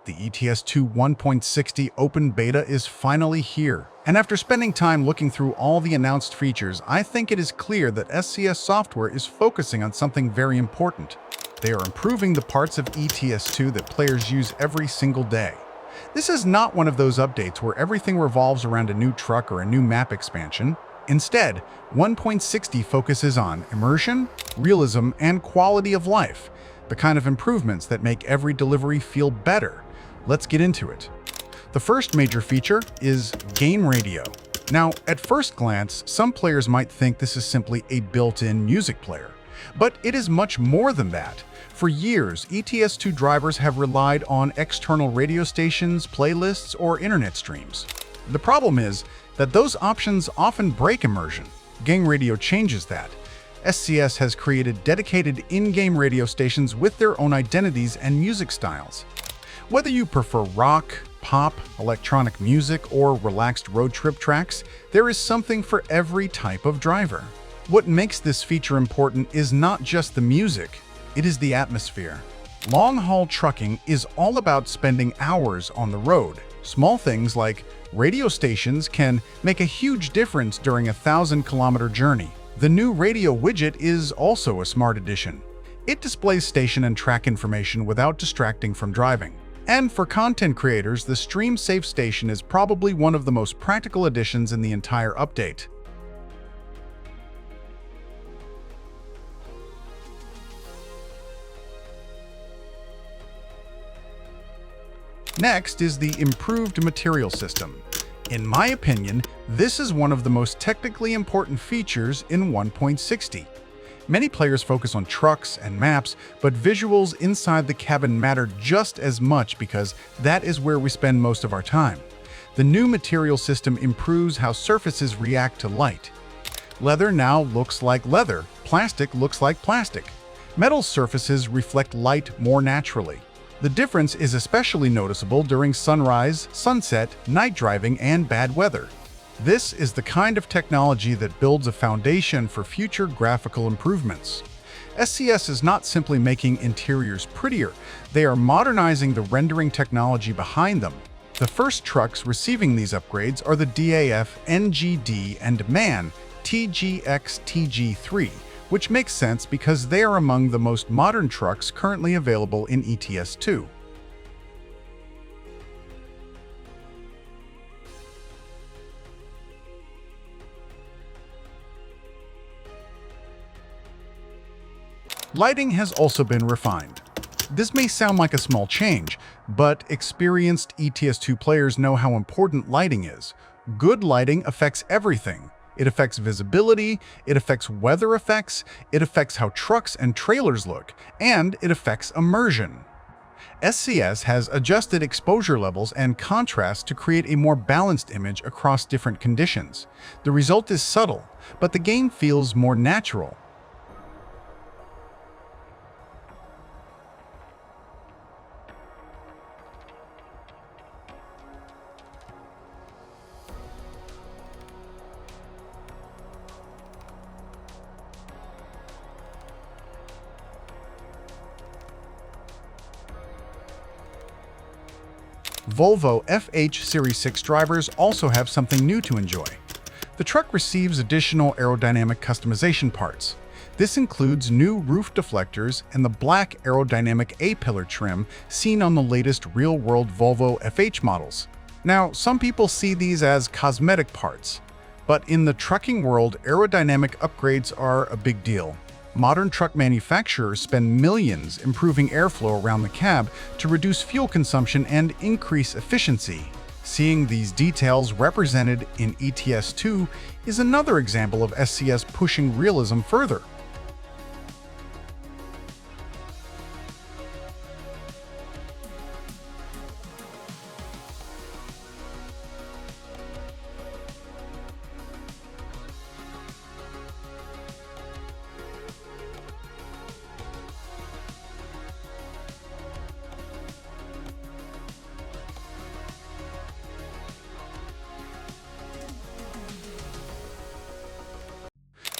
The ETS2 1.60 Open Beta is finally here. And after spending time looking through all the announced features, I think it is clear that SCS Software is focusing on something very important. They are improving the parts of ETS2 that players use every single day. This is not one of those updates where everything revolves around a new truck or a new map expansion. Instead, 1.60 focuses on immersion, realism, and quality of life, the kind of improvements that make every delivery feel better. Let's get into it. The first major feature is game radio. Now, at first glance, some players might think this is simply a built-in music player. But it is much more than that. For years, ETS2 drivers have relied on external radio stations, playlists, or internet streams. The problem is that those options often break immersion. Game radio changes that. SCS has created dedicated in-game radio stations with their own identities and music styles. Whether you prefer rock, pop, electronic music, or relaxed road trip tracks, there is something for every type of driver. What makes this feature important is not just the music, it is the atmosphere. Long-haul trucking is all about spending hours on the road. Small things like radio stations can make a huge difference during a 1,000-kilometer journey. The new radio widget is also a smart addition. It displays station and track information without distracting from driving. And for content creators, the Stream Safe station is probably one of the most practical additions in the entire update. Next is the improved material system. In my opinion, this is one of the most technically important features in 1.60. Many players focus on trucks and maps, but visuals inside the cabin matter just as much because that is where we spend most of our time. The new material system improves how surfaces react to light. Leather now looks like leather, plastic looks like plastic. Metal surfaces reflect light more naturally. The difference is especially noticeable during sunrise, sunset, night driving, and bad weather. This is the kind of technology that builds a foundation for future graphical improvements. SCS is not simply making interiors prettier, they are modernizing the rendering technology behind them. The first trucks receiving these upgrades are the DAF NGD and MAN TGX TG3, which makes sense because they are among the most modern trucks currently available in ETS2. Lighting has also been refined. This may sound like a small change, but experienced ETS2 players know how important lighting is. Good lighting affects everything. It affects visibility, it affects weather effects, it affects how trucks and trailers look, and it affects immersion. SCS has adjusted exposure levels and contrast to create a more balanced image across different conditions. The result is subtle, but the game feels more natural. Volvo FH Series 6 drivers also have something new to enjoy. The truck receives additional aerodynamic customization parts. This includes new roof deflectors and the black aerodynamic A-pillar trim seen on the latest real-world Volvo FH models. Now, some people see these as cosmetic parts, but in the trucking world, aerodynamic upgrades are a big deal. Modern truck manufacturers spend millions improving airflow around the cab to reduce fuel consumption and increase efficiency. Seeing these details represented in ETS2 is another example of SCS pushing realism further.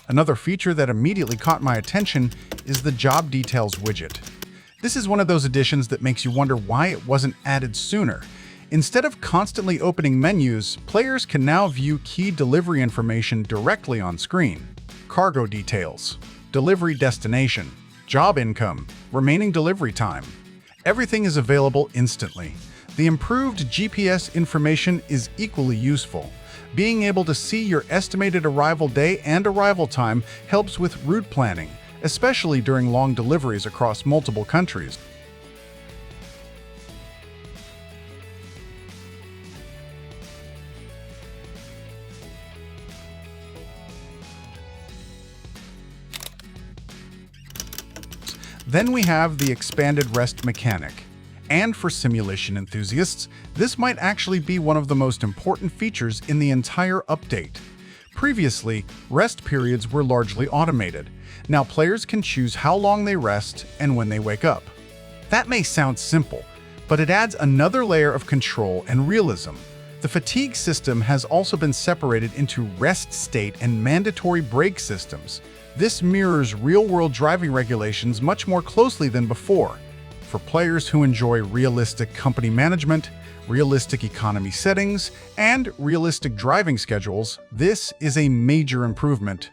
Another feature that immediately caught my attention is the Job Details widget. This is one of those additions that makes you wonder why it wasn't added sooner. Instead of constantly opening menus, players can now view key delivery information directly on screen. Cargo details, delivery destination, job income, remaining delivery time. Everything is available instantly. The improved GPS information is equally useful. Being able to see your estimated arrival day and arrival time helps with route planning, especially during long deliveries across multiple countries. Then we have the expanded rest mechanic. And for simulation enthusiasts, this might actually be one of the most important features in the entire update. Previously, rest periods were largely automated. Now players can choose how long they rest and when they wake up. That may sound simple, but it adds another layer of control and realism. The fatigue system has also been separated into rest state and mandatory break systems. This mirrors real-world driving regulations much more closely than before. For players who enjoy realistic company management, realistic economy settings, and realistic driving schedules, this is a major improvement.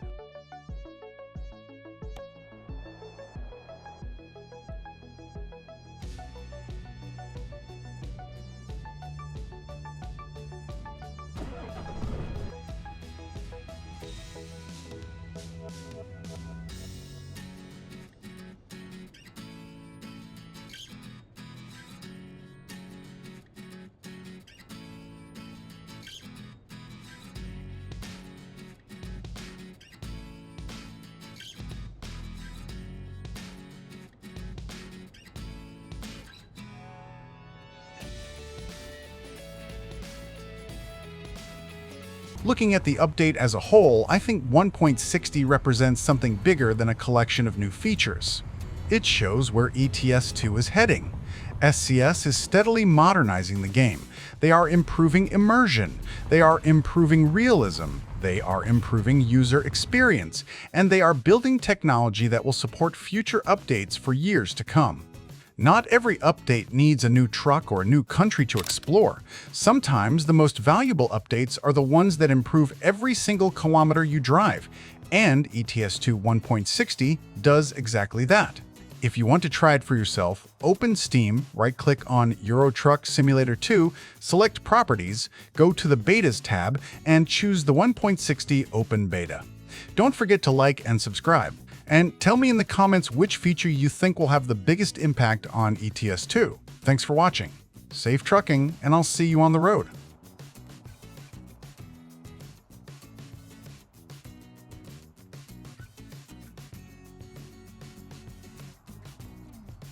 Looking at the update as a whole, I think 1.60 represents something bigger than a collection of new features. It shows where ETS2 is heading. SCS is steadily modernizing the game. They are improving immersion. They are improving realism. They are improving user experience. And they are building technology that will support future updates for years to come. Not every update needs a new truck or a new country to explore. Sometimes the most valuable updates are the ones that improve every single kilometer you drive, and ETS2 1.60 does exactly that. If you want to try it for yourself, open Steam, right-click on Euro Truck Simulator 2, select Properties, go to the Betas tab, and choose the 1.60 Open Beta. Don't forget to like and subscribe. And tell me in the comments which feature you think will have the biggest impact on ETS2. Thanks for watching. Safe trucking, and I'll see you on the road.